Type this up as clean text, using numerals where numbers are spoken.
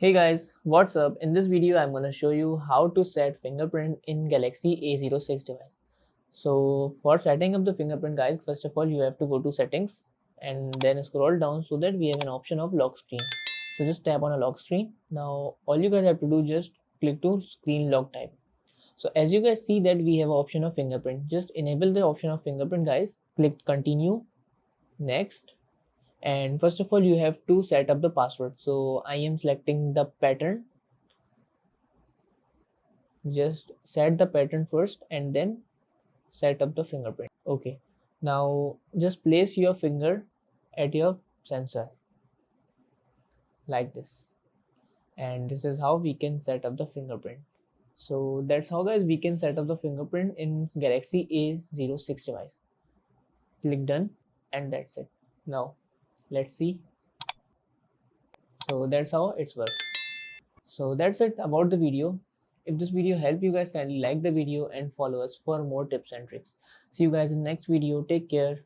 Hey guys, what's up? In this video, I'm gonna show you how to set fingerprint in Galaxy A06 device. So for setting up the fingerprint guys, first of all, you have to go to settings and then scroll down so that we have an option of lock screen. So just tap on a lock screen. Now all you guys have to do just click to screen lock type. So as you guys see that we have option of fingerprint, just enable the option of fingerprint guys, click continue, next, and first of all you have to set up the password. So I am selecting the pattern. Just set the pattern first and then set up the fingerprint. Okay, now just place your finger at your sensor like this, and this is how we can set up the fingerprint. So that's how guys we can set up the fingerprint in Galaxy A06 device. Click done, and that's it. Now let's see. So that's how it's work. So that's it about the video. If this video helped you guys, kindly like the video and follow us for more tips and tricks. See you guys in next video. Take care.